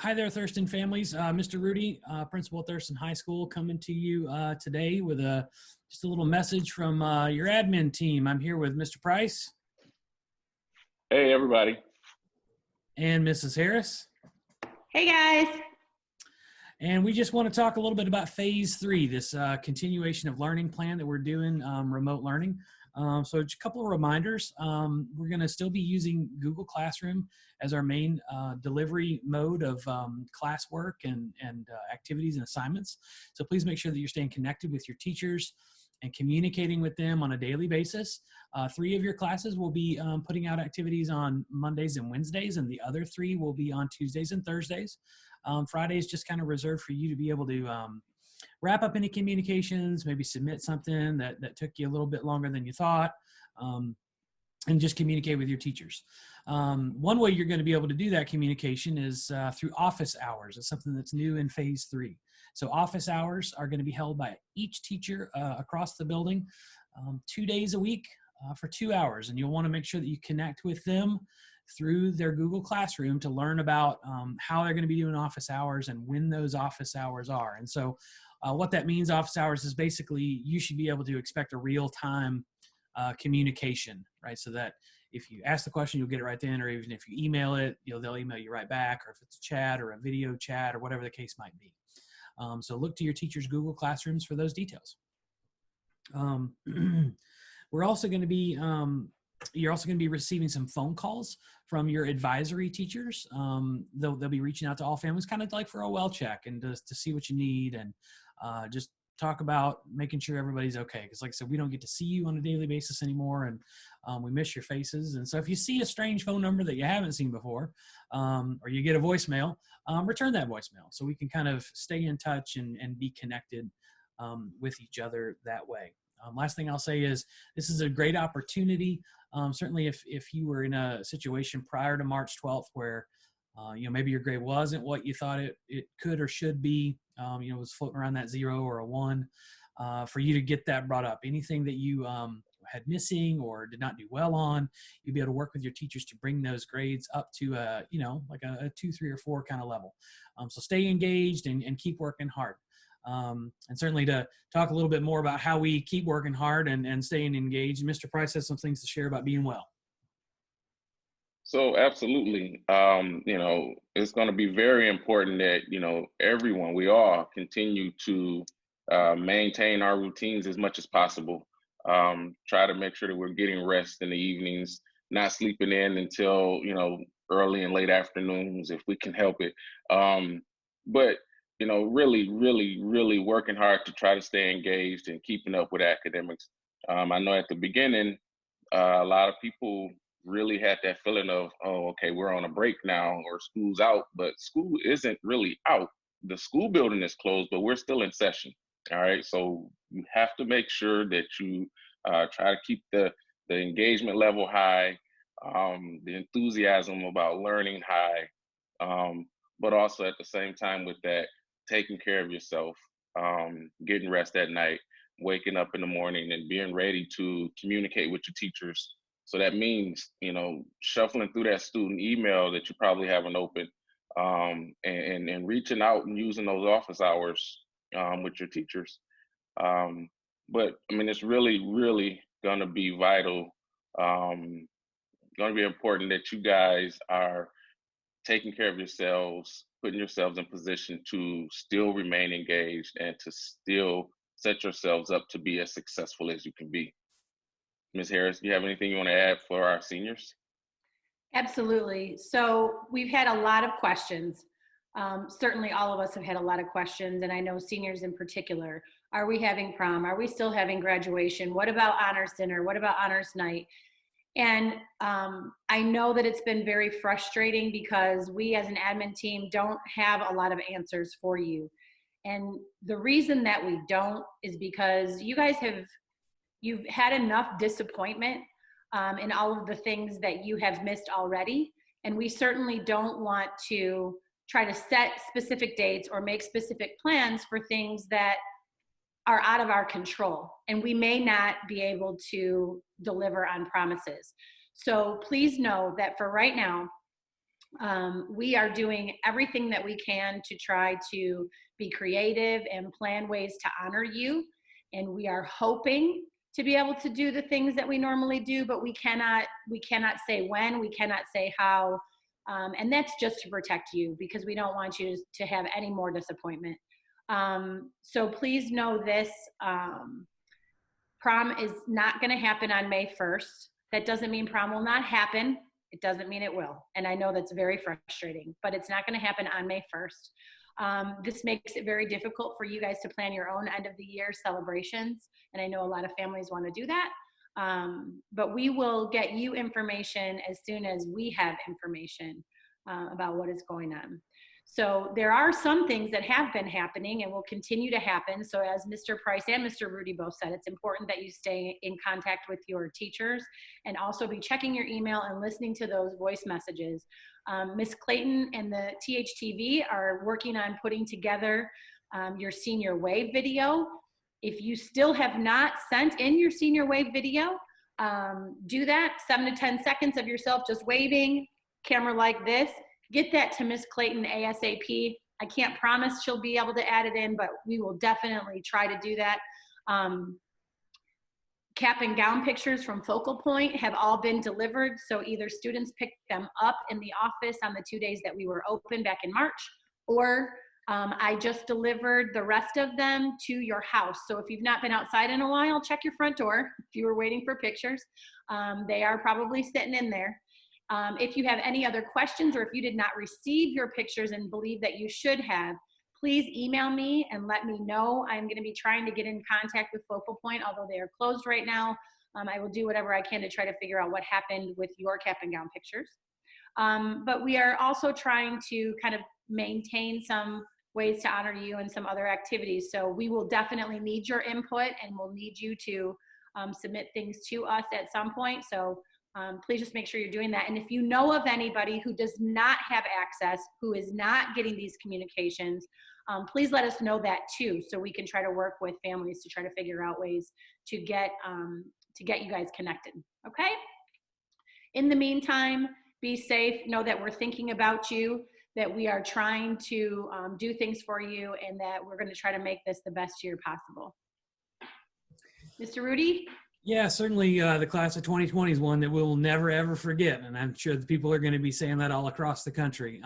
Hi there, Thurston families. Mr. Rudy, principal at Thurston High School, coming to you today with just a little message from your admin team. I'm here with Mr. Price Hey, everybody. and Mrs. Harris. Hey guys. And we just want to talk a little bit about phase 3, this continuation of learning plan that we're doing, remote learning. So just a couple of reminders. We're going to still be using Google Classroom as our main delivery mode of classwork and activities and assignments. So please make sure that you're staying connected with your teachers and communicating with them on a daily basis. 3 of your classes will be putting out activities on Mondays and Wednesdays, and the other 3 will be on Tuesdays and Thursdays. Friday is just kind of reserved for you to be able to wrap up any communications, maybe submit something that took you a little bit longer than you thought, and just communicate with your teachers. One way you're going to be able to do that communication is through office hours. It's something that's new in phase 3. So office hours are going to be held by each teacher across the building 2 days a week for 2 hours. And you'll want to make sure that you connect with them through their Google Classroom to learn about how they're going to be doing office hours and when those office hours are. And so what that means, office hours, is basically you should be able to expect a real-time communication, right? So that if you ask the question, you'll get it right then, or even if you email it, they'll email you right back, or if it's a chat or a video chat or whatever the case might be. So look to your teacher's Google Classrooms for those details. We're also going to be you're also going to be receiving some phone calls from your advisory teachers. They'll be reaching out to all families, kind of like for a well check and to see what you need, and just talk about making sure everybody's okay. Because like I said, we don't get to see you on a daily basis anymore, and we miss your faces. And so if you see a strange phone number that you haven't seen before, or you get a voicemail, return that voicemail so we can kind of stay in touch and be connected with each other that way. Last thing I'll say is this is a great opportunity. Certainly if you were in a situation prior to March 12th where maybe your grade wasn't what you thought it could or should be, was floating around that 0 or a 1, for you to get that brought up. Anything that you had missing or did not do well on, you'll be able to work with your teachers to bring those grades up to like a 2, 3, or 4 kind of level. So stay engaged and keep working hard. And certainly to talk a little bit more about how we keep working hard and staying engaged, Mr. Price has some things to share about being well. So absolutely, it's going to be very important that, everyone, we all continue to maintain our routines as much as possible. Try to make sure that we're getting rest in the evenings, not sleeping in until, early and late afternoons if we can help it. But really, really, really working hard to try to stay engaged and keeping up with academics. I know at the beginning, a lot of people really had that feeling of, oh, okay, we're on a break now or school's out, but school isn't really out. The school building is closed, but we're still in session. All right. So you have to make sure that you try to keep the engagement level high, the enthusiasm about learning high, but also at the same time with that, taking care of yourself, getting rest at night, waking up in the morning and being ready to communicate with your teachers. So that means, shuffling through that student email that you probably haven't opened, and reaching out and using those office hours with your teachers. But I mean, it's really, really going to be vital, going to be important that you guys are taking care of yourselves, putting yourselves in position to still remain engaged and to still set yourselves up to be as successful as you can be. Ms. Harris, do you have anything you want to add for our seniors? Absolutely. So we've had a lot of questions. Certainly all of us have had a lot of questions, and I know seniors in particular. Are we having prom? Are we still having graduation? What about honors dinner? What about honors night? And I know that it's been very frustrating because we as an admin team don't have a lot of answers for you. And the reason that we don't is because you've had enough disappointment in all of the things that you have missed already. And we certainly don't want to try to set specific dates or make specific plans for things that are out of our control, and we may not be able to deliver on promises. So please know that for right now, We are doing everything that we can to try to be creative and plan ways to honor you. And we are hoping to be able to do the things that we normally do, but we cannot say when, we cannot say how. And that's just to protect you, because we don't want you to have any more disappointment. So please know this, prom is not going to happen on May 1st. That doesn't mean prom will not happen. It doesn't mean it will. And I know that's very frustrating, but it's not going to happen on May 1st. This makes it very difficult for you guys to plan your own end of the year celebrations. And I know a lot of families want to do that. But we will get you information as soon as we have information about what is going on. So there are some things that have been happening and will continue to happen. So as Mr. Price and Mr. Rudy both said, it's important that you stay in contact with your teachers and also be checking your email and listening to those voice messages. Ms. Clayton and the THTV are working on putting together your senior wave video. If you still have not sent in your senior wave video, do that. 7 to 10 seconds of yourself just waving, camera like this. Get that to Miss Clayton ASAP. I can't promise she'll be able to add it in, but we will definitely try to do that. Cap and gown pictures from Focal Point have all been delivered. So either students picked them up in the office on the 2 days that we were open back in March, or I just delivered the rest of them to your house. So if you've not been outside in a while, check your front door. If you were waiting for pictures, they are probably sitting in there. If you have any other questions, or if you did not receive your pictures and believe that you should have, please email me and let me know. I'm going to be trying to get in contact with Focal Point, although they are closed right now. I will do whatever I can to try to figure out what happened with your cap and gown pictures. But we are also trying to kind of maintain some ways to honor you and some other activities. So we will definitely need your input, and we'll need you to submit things to us at some point. So please just make sure you're doing that. And if you know of anybody who does not have access, who is not getting these communications, please let us know that too, so we can try to work with families to try to figure out ways to get you guys connected. Okay? In the meantime, be safe. Know that we're thinking about you, that we are trying to do things for you, and that we're going to try to make this the best year possible. Mr. Rudy? Yeah, certainly the class of 2020 is one that we'll never, ever forget. And I'm sure the people are going to be saying that all across the country,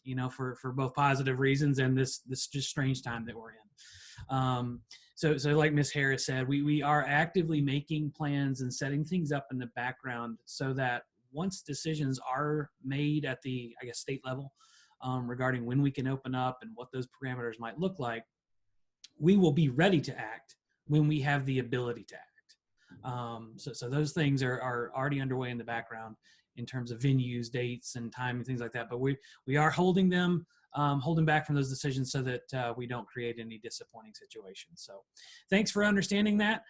you know, for both positive reasons and this just strange time that we're in. So like Ms. Harris said, we are actively making plans and setting things up in the background so that once decisions are made at the, I guess, state level regarding when we can open up and what those parameters might look like, we will be ready to act when we have the ability to act. So those things are already underway in the background in terms of venues, dates, and time and things like that. But we are holding back from those decisions so that we don't create any disappointing situations. So thanks for understanding that.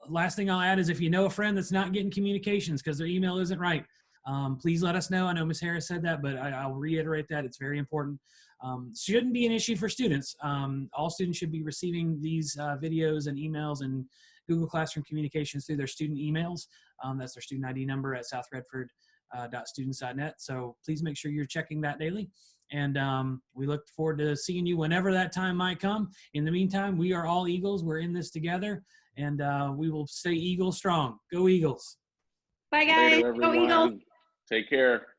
Last thing I'll add is if you know a friend that's not getting communications because their email isn't right, please let us know. I know Ms. Harris said that, but I'll reiterate that. It's very important. Shouldn't be an issue for students. All students should be receiving these videos and emails and Google Classroom communications through their student emails. That's their student ID number at southredford.students.net. So please make sure you're checking that daily. And we look forward to seeing you whenever that time might come. In the meantime, we are all Eagles. We're in this together, and we will stay Eagle strong. Go Eagles. Bye, guys. Later, Go Eagles. Take care.